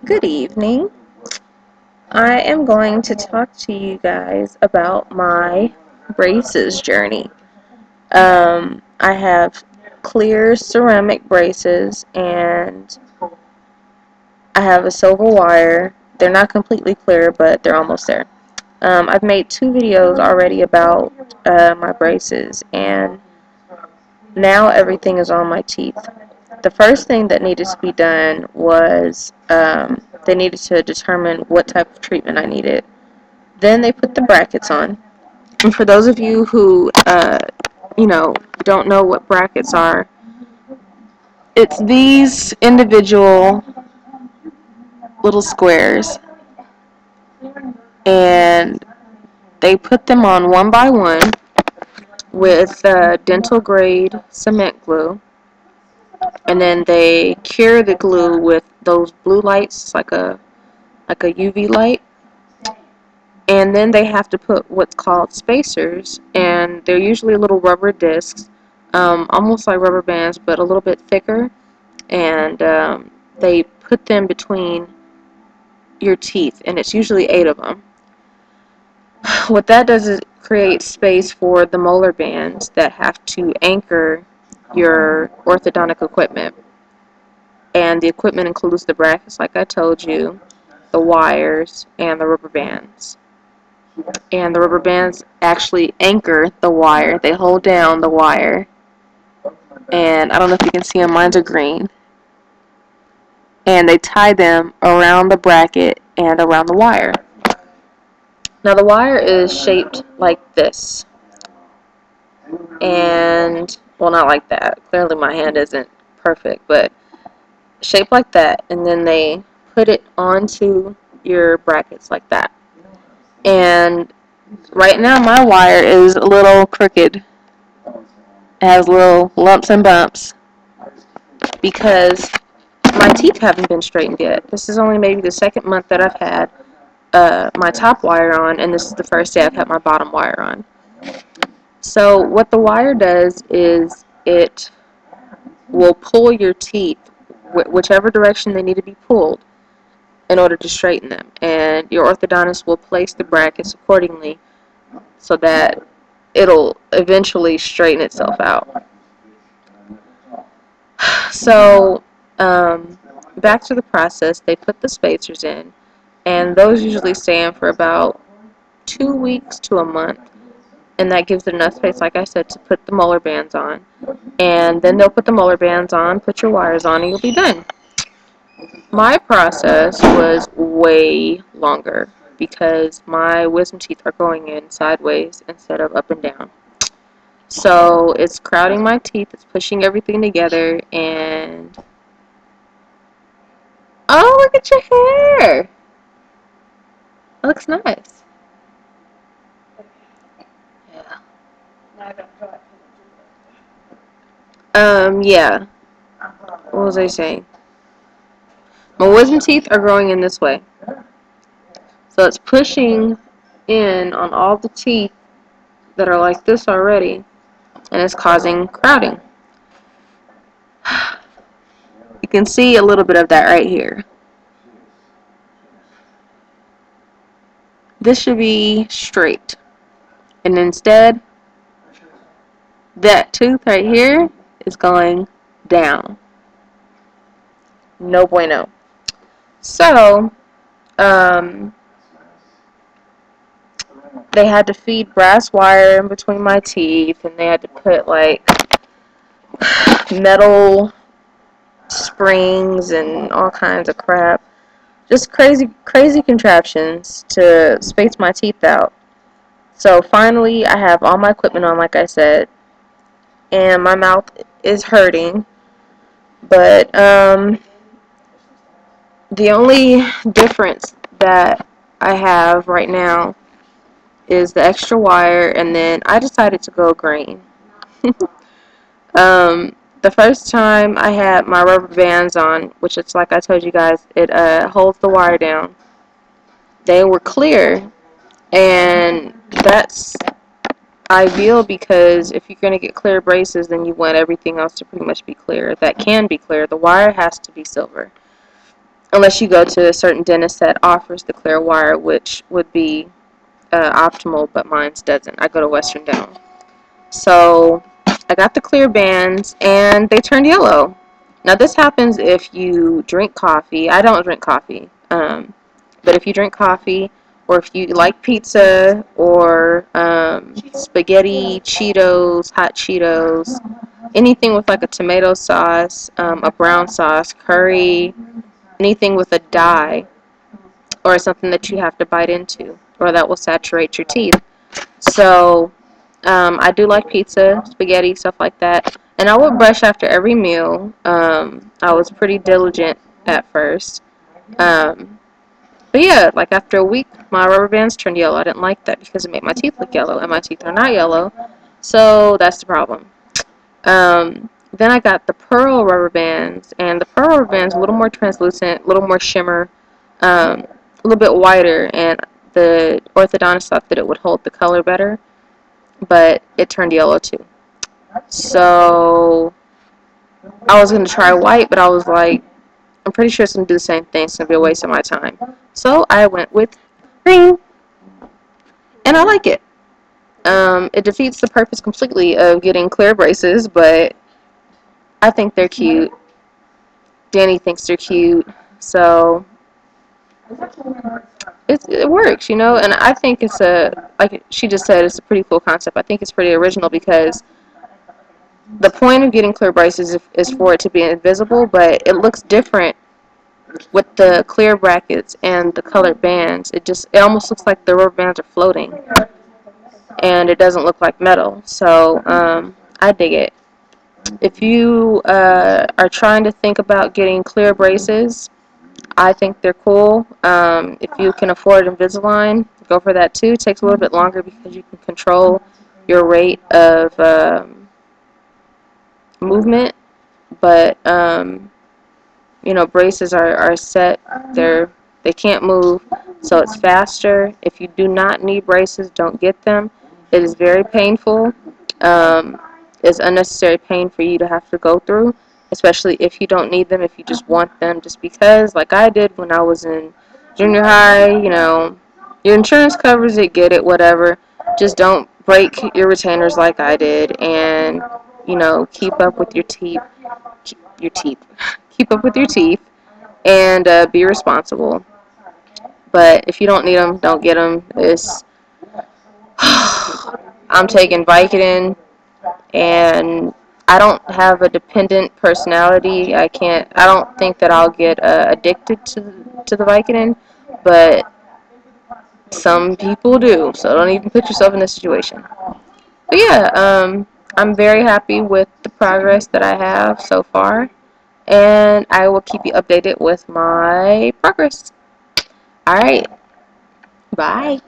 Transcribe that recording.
Good evening. I am going to talk to you guys about my braces journey. I have clear ceramic braces and I have a silver wire. They're not completely clear, but they're almost there. I've made 2 videos already about my braces, and now everything is on my teeth. The first thing that needed to be done was they needed to determine what type of treatment I needed. Then they put the brackets on. And for those of you who, don't know what brackets are, it's these individual little squares, and they put them on one by one with dental grade cement glue, and then they cure the glue with those blue lights, like a UV light. And then they have to put what's called spacers, and they're usually little rubber discs, almost like rubber bands, but a little bit thicker. And they put them between your teeth, and it's usually 8 of them. What that does is create space for the molar bands that have to anchor your orthodontic equipment. And the equipment includes the brackets, like I told you, the wires, and the rubber bands. And the rubber bands actually anchor the wire. They hold down the wire. And I don't know if you can see them, mine's are green. And they tie them around the bracket and around the wire. Now the wire is shaped like this. And, well, not like that. Clearly my hand isn't perfect, but shaped like that. And then they put it onto your brackets like that. And right now my wire is a little crooked. It has little lumps and bumps because my teeth haven't been straightened yet. This is only maybe the second month that I've had my top wire on, and this is the first day I've had my bottom wire on. So what the wire does is it will pull your teeth whichever direction they need to be pulled in order to straighten them, and your orthodontist will place the brackets accordingly so that it'll eventually straighten itself out. So back to the process, they put the spacers in, and those usually stand for about 2 weeks to a month, and that gives it enough space, like I said, to put the molar bands on. And then they'll put the molar bands on, put your wires on, and you'll be done. My process was way longer because my wisdom teeth are going in sideways instead of up and down. So it's crowding my teeth, it's pushing everything together, and oh, look at your hair! It looks nice. Yeah. Yeah. What was I saying? My wisdom teeth are growing in this way. So it's pushing in on all the teeth that are like this already, and it's causing crowding. You can see a little bit of that right here. This should be straight. And instead, that tooth right here is going down. No bueno. So, they had to feed brass wire in between my teeth, and they had to put like metal springs and all kinds of crap. Just crazy contraptions to space my teeth out. So finally, I have all my equipment on, like I said, and my mouth is hurting. But the only difference that I have right now is the extra wire, and then I decided to go green. The first time I had my rubber bands on, which it's like I told you guys, it holds the wire down. They were clear, and that's ideal because if you're going to get clear braces, then you want everything else to pretty much be clear. That can be clear. The wire has to be silver. unless you go to a certain dentist that offers the clear wire, which would be optimal, but mine's doesn't. I go to Western Dental. So I got the clear bands, and they turned yellow. Now this happens if you drink coffee. I don't drink coffee, but if you drink coffee, or if you like pizza, or spaghetti, Cheetos, hot Cheetos, anything with like a tomato sauce, a brown sauce, curry, anything with a dye, or something that you have to bite into, or that will saturate your teeth. So I do like pizza, spaghetti, stuff like that. And I would brush after every meal. I was pretty diligent at first. Um, but yeah, like after a week, my rubber bands turned yellow. I didn't like that because it made my teeth look yellow, and my teeth are not yellow. So that's the problem. Then I got the pearl rubber bands, and the pearl rubber bands a little more translucent, a little more shimmer, a little bit whiter, and the orthodontist thought that it would hold the color better, but it turned yellow too. So I was going to try white, but I was like, I'm pretty sure it's going to do the same thing. It's going to be a waste of my time. So I went with green, and I like it. It defeats the purpose completely of getting clear braces, but I think they're cute. Danny thinks they're cute. So it works, you know, and I think it's like she just said, it's a pretty cool concept. I think it's pretty original because the point of getting clear braces is for it to be invisible, but it looks different with the clear brackets and the colored bands. It almost looks like the rubber bands are floating, and it doesn't look like metal. So I dig it. If you are trying to think about getting clear braces, I think they're cool. If you can afford Invisalign, go for that too. It takes a little bit longer because you can control your rate of movement, but you know, braces are set. They can't move, so it's faster. If you do not need braces, don't get them. It is very painful. Um, it's unnecessary pain for you to have to go through, especially if you don't need them, if you just want them just because, like I did when I was in junior high. You know, your insurance covers it, get it, whatever. Just don't break your retainers like I did, and, you know, keep up with your teeth. Your teeth. Keep up with your teeth, and be responsible. But if you don't need them, don't get them. I'm taking Vicodin, and I don't have a dependent personality. I don't think that I'll get addicted to the Vicodin, but some people do. So don't even put yourself in this situation. But yeah, I'm very happy with the progress that I have so far, and I will keep you updated with my progress. Alright, bye.